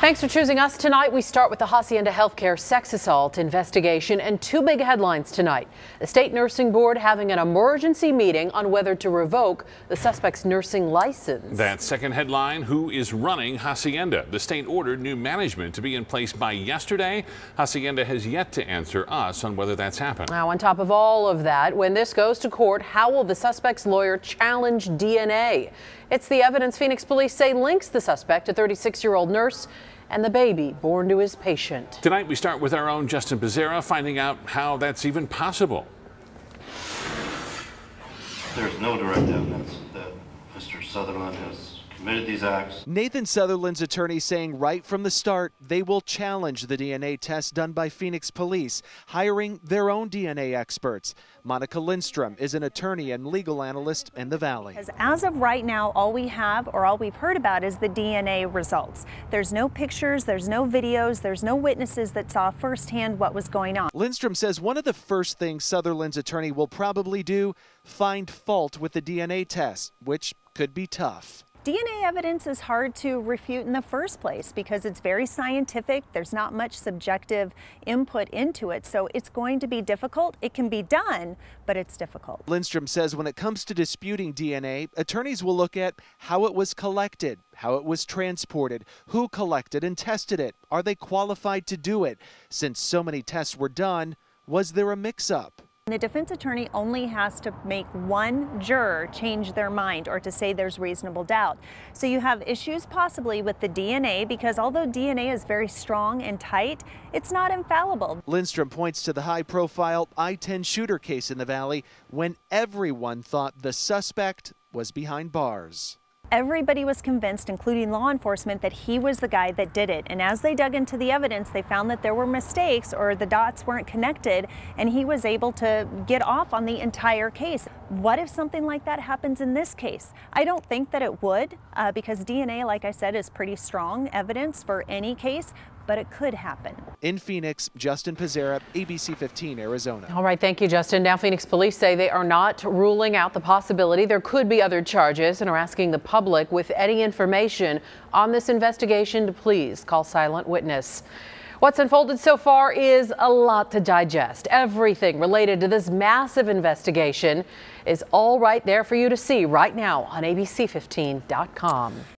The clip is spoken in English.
Thanks for choosing us tonight. We start with the Hacienda healthcare sex assault investigation and two big headlines tonight. The state nursing board having an emergency meeting on whether to revoke the suspect's nursing license. That second headline, who is running Hacienda? The state ordered new management to be in place by yesterday. Hacienda has yet to answer us on whether that's happened. Now, on top of all of that, when this goes to court, how will the suspect's lawyer challenge DNA? It's the evidence Phoenix police say links the suspect, a 36-year-old nurse, and the baby born to his patient. Tonight we start with our own Justin Pizzera, finding out how that's even possible. There's no direct evidence that Mr. Sutherland has committed these acts. Nathan Sutherland's attorney saying right from the start they will challenge the DNA test done by Phoenix police, hiring their own DNA experts. Monica Lindstrom is an attorney and legal analyst in the Valley. As of right now, all we have or all we've heard about is the DNA results. There's no pictures, there's no videos, there's no witnesses that saw firsthand what was going on. Lindstrom says one of the first things Sutherland's attorney will probably do, find fault with the DNA test, which could be tough. DNA evidence is hard to refute in the first place because it's very scientific. There's not much subjective input into it, so it's going to be difficult. It can be done, but it's difficult. Lindstrom says when it comes to disputing DNA, attorneys will look at how it was collected, how it was transported, who collected and tested it. Are they qualified to do it? Since so many tests were done, was there a mix-up? The defense attorney only has to make one juror change their mind or to say there's reasonable doubt. So you have issues possibly with the DNA because although DNA is very strong and tight, it's not infallible. Lindstrom points to the high-profile I-10 shooter case in the Valley when everyone thought the suspect was behind bars. Everybody was convinced, including law enforcement, that he was the guy that did it. And as they dug into the evidence, they found that there were mistakes or the dots weren't connected, and he was able to get off on the entire case. What if something like that happens in this case? I don't think that it would, because DNA, like I said, is pretty strong evidence for any case, but it could happen. In Phoenix, Justin Pizzera, ABC 15, Arizona. All right, thank you, Justin. Now, Phoenix police say they are not ruling out the possibility there could be other charges and are asking the public with any information on this investigation to please call Silent Witness. What's unfolded so far is a lot to digest. Everything related to this massive investigation is all right there for you to see right now on abc15.com.